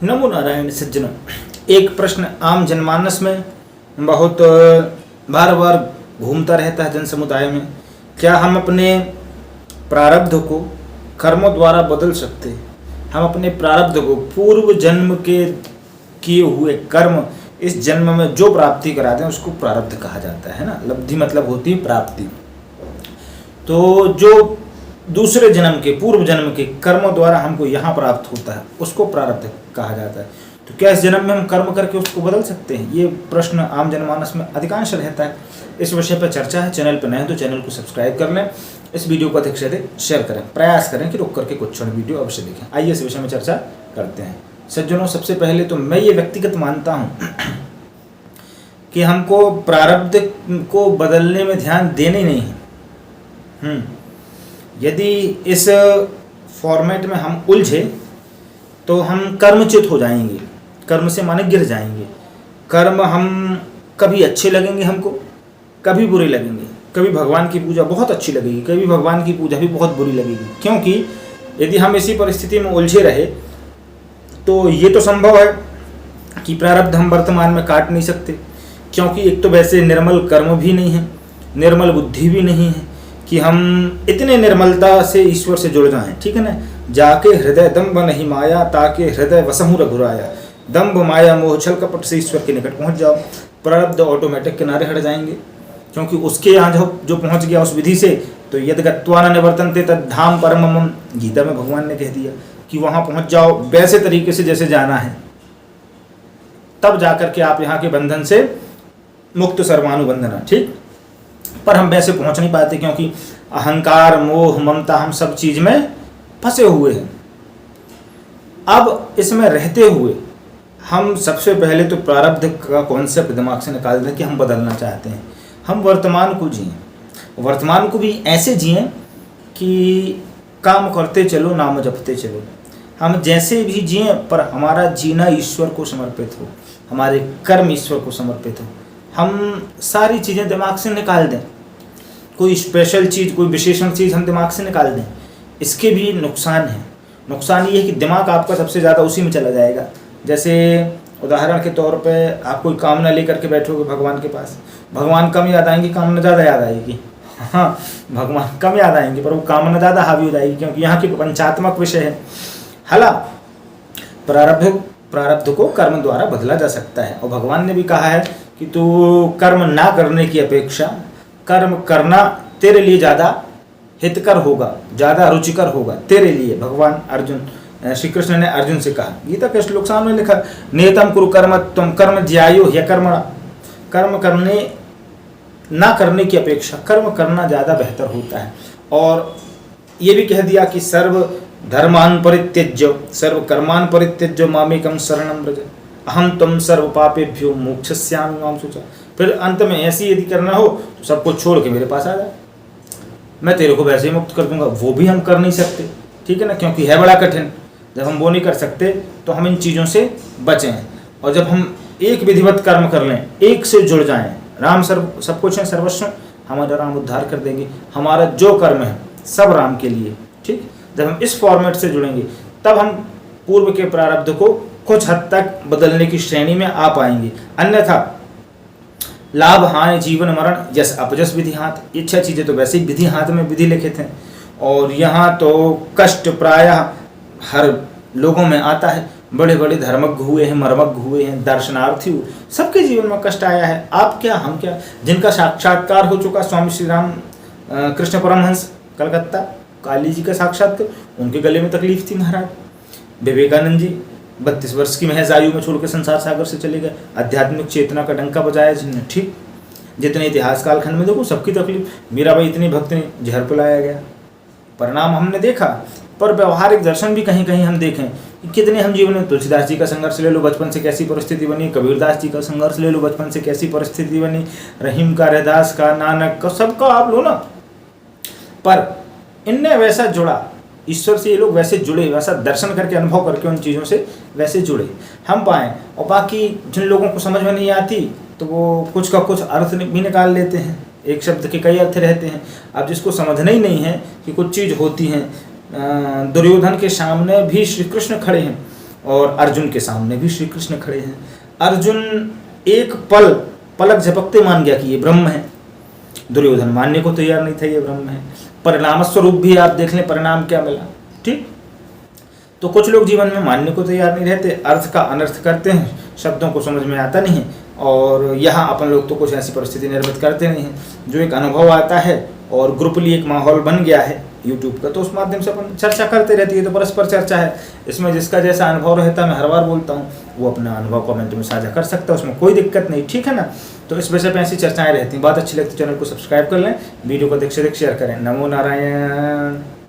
नमो नारायण सज्जनों। एक प्रश्न आम जनमानस में बहुत बार बार घूमता रहता है जन समुदाय में। क्या हम अपने प्रारब्ध को कर्मों द्वारा बदल सकते हैं? हम अपने प्रारब्ध को पूर्व जन्म के किए हुए कर्म इस जन्म में जो प्राप्ति कराते हैं उसको प्रारब्ध कहा जाता है ना। लब्धि मतलब होती है प्राप्ति। तो जो दूसरे जन्म के पूर्व जन्म के कर्मों द्वारा हमको यहाँ प्राप्त होता है उसको प्रारब्ध कहा जाता है। तो क्या इस जन्म में हम कर्म करके उसको बदल सकते हैं? ये प्रश्न आम जनमानस में अधिकांश रहता है। इस विषय पर चर्चा है। चैनल पर नए हैं तो चैनल को सब्सक्राइब कर लें। इस वीडियो को अधिक से अधिक शेयर करें। प्रयास करें कि रुक करके कुछ क्षण वीडियो अवश्य देखें। आइए इस विषय में चर्चा करते हैं। सज्जनों, सबसे पहले तो मैं ये व्यक्तिगत मानता हूँ कि हमको प्रारब्ध को बदलने में ध्यान देना ही नहीं है। यदि इस फॉर्मेट में हम उलझे तो हम कर्मच्युत हो जाएंगे। कर्म से माने गिर जाएंगे। कर्म हम कभी अच्छे लगेंगे हमको, कभी बुरे लगेंगे। कभी भगवान की पूजा बहुत अच्छी लगेगी, कभी भगवान की पूजा भी बहुत बुरी लगेगी। क्योंकि यदि हम इसी परिस्थिति में उलझे रहे तो ये तो संभव है कि प्रारब्ध हम वर्तमान में काट नहीं सकते। क्योंकि एक तो वैसे निर्मल कर्म भी नहीं है, निर्मल बुद्धि भी नहीं है कि हम इतने निर्मलता से ईश्वर से जुड़ जाएं। ठीक है ना। जाके हृदय दम्भ नहीं माया, ताके हृदय वसहु रघुराया। दम्भ माया मोह छल कपट से ईश्वर के निकट पहुंच जाओ। प्रारब्ध ऑटोमेटिक किनारे हट जाएंगे। क्योंकि उसके यहाँ जो पहुंच गया उस विधि से, तो यद गत्वा न निवर्तन्ते तद धाम परमम, गीता में भगवान ने कह दिया कि वहां पहुंच जाओ वैसे तरीके से जैसे जाना है, तब जाकर के आप यहाँ के बंधन से मुक्त सर्वानुबंधना। ठीक, पर हम वैसे पहुंच नहीं पाते क्योंकि अहंकार मोह ममता हम सब चीज में फंसे हुए हैं। अब इसमें रहते हुए हम सबसे पहले तो प्रारब्ध का कॉन्सेप्ट दिमाग से निकाल दें कि हम बदलना चाहते हैं। हम वर्तमान को जिएं, वर्तमान को भी ऐसे जिएं कि काम करते चलो नाम जपते चलो। हम जैसे भी जिएं पर हमारा जीना ईश्वर को समर्पित हो, हमारे कर्म ईश्वर को समर्पित हो। हम सारी चीज़ें दिमाग से निकाल दें। कोई स्पेशल चीज़, कोई विशेषण चीज़ हम दिमाग से निकाल दें। इसके भी नुकसान है। नुकसान ये है कि दिमाग आपका सबसे ज़्यादा उसी में चला जाएगा। जैसे उदाहरण के तौर पे आप कोई कामना लेकर के बैठोगे भगवान के पास, भगवान कम याद आएंगे, कामना ज़्यादा याद आएगी। हाँ, भगवान कम याद आएंगे पर वो कामना ज़्यादा हावी हो जाएगी क्योंकि यहाँ की पंचात्मक विषय है। हालांकि प्रारब्ध को कर्म द्वारा बदला जा सकता है और भगवान ने भी कहा है कि तू कर्म ना करने की अपेक्षा कर्म करना तेरे लिए ज़्यादा हितकर होगा, ज़्यादा रुचिकर होगा तेरे लिए। भगवान श्री कृष्ण ने अर्जुन से कहा। गीता के श्लोक सामने लिखा, नियतम कुरु कर्म त्वं कर्म ज्यायो ह्यकर्मणा। कर्म करने ना करने की अपेक्षा कर्म करना ज़्यादा बेहतर होता है। और ये भी कह दिया कि सर्व धर्मान परित्यज्य सर्व कर्मान परित्यज्य मामेकं शरणं व्रज अहम त्वं सर्व पापेभ्यो मोक्षयिष्यामि मां शुचा। फिर अंत में ऐसी यदि करना हो तो सबको छोड़ के मेरे पास आ जा, मैं तेरे को वैसे ही मुक्त कर दूंगा। वो भी हम कर नहीं सकते। ठीक है ना, क्योंकि है बड़ा कठिन। जब हम वो नहीं कर सकते तो हम इन चीज़ों से बचें। और जब हम एक विधिवत कर्म कर लें, एक से जुड़ जाएं, राम सब कुछ है, सर्वस्व, हमारा राम उद्धार कर देंगे। हमारा जो कर्म है सब राम के लिए। ठीक, जब हम इस फॉर्मेट से जुड़ेंगे तब हम पूर्व के प्रारब्ध को कुछ हद तक बदलने की श्रेणी में आ पाएंगे। अन्यथा लाभ हानि जीवन मरण यश अपजस विधि हाथ, ये 6 चीज़ें तो वैसे ही विधि हाथ में विधि लिखित हैं। और यहाँ तो कष्ट प्रायः हर लोगों में आता है। बड़े बड़े धर्मज्ञ हुए हैं, मर्मज्ञ हुए हैं, दर्शनार्थी हुए, सबके जीवन में कष्ट आया है। आप क्या हम क्या, जिनका साक्षात्कार हो चुका, स्वामी श्री राम कृष्ण परमहंस कलकत्ता, काली जी का साक्षात्कार, उनके गले में तकलीफ थी महाराज। विवेकानंद जी 32 वर्ष की महज आयु में छोड़ के संसार सागर से चले गए। आध्यात्मिक चेतना का डंका बजाया जिन्होंने। ठीक, जितने इतिहास कालखंड में देखो सबकी तकलीफ। मीराबाई इतनी भक्त ने जहर पिलाया गया, परिणाम हमने देखा। पर व्यवहारिक दर्शन भी कहीं कहीं हम देखें कि कितने हम जीवन में, तुलसीदास जी का संघर्ष ले लो, बचपन से कैसी परिस्थिति बनी। कबीरदास जी का संघर्ष ले लो, बचपन से कैसी परिस्थिति बनी। रहीम का, रैदास का, नानक का, सबका आप लो ना। पर इनने वैसा जुड़ा ईश्वर से, ये लोग वैसे जुड़े, वैसा दर्शन करके अनुभव करके उन चीज़ों से वैसे जुड़े हम पाएँ। और बाकी जिन लोगों को समझ में नहीं आती तो वो कुछ का कुछ अर्थ भी निकाल लेते हैं। एक शब्द के कई अर्थ रहते हैं। अब जिसको समझना ही नहीं है कि कुछ चीज़ होती हैं, दुर्योधन के सामने भी श्री कृष्ण खड़े हैं और अर्जुन के सामने भी श्री कृष्ण खड़े हैं। अर्जुन एक पलक झपकते मान गया कि ये ब्रह्म है। दुर्योधन मानने को तैयार नहीं था ये ब्रह्म है। परिणाम स्वरूप भी आप देख लें, परिणाम क्या मिला। ठीक, तो कुछ लोग जीवन में मानने को तैयार नहीं रहते, अर्थ का अनर्थ करते हैं, शब्दों को समझ में आता नहीं है, और यहाँ अपन लोग तो कुछ ऐसी परिस्थिति निर्मित करते नहीं हैं। जो एक अनुभव आता है और ग्रुपली एक माहौल बन गया है यूट्यूब का, तो उस माध्यम से अपन चर्चा करते रहती है, तो परस्पर चर्चा है। इसमें जिसका जैसा अनुभव रहता है, मैं हर बार बोलता हूँ, वो अपना अनुभव कमेंट में साझा कर सकता है, उसमें कोई दिक्कत नहीं, ठीक है ना। तो इस विषय पे ऐसी चर्चाएं रहती हैं। बात अच्छी लगती है चैनल को सब्सक्राइब कर लें, वीडियो को देख शेयर करें। नमो नारायण।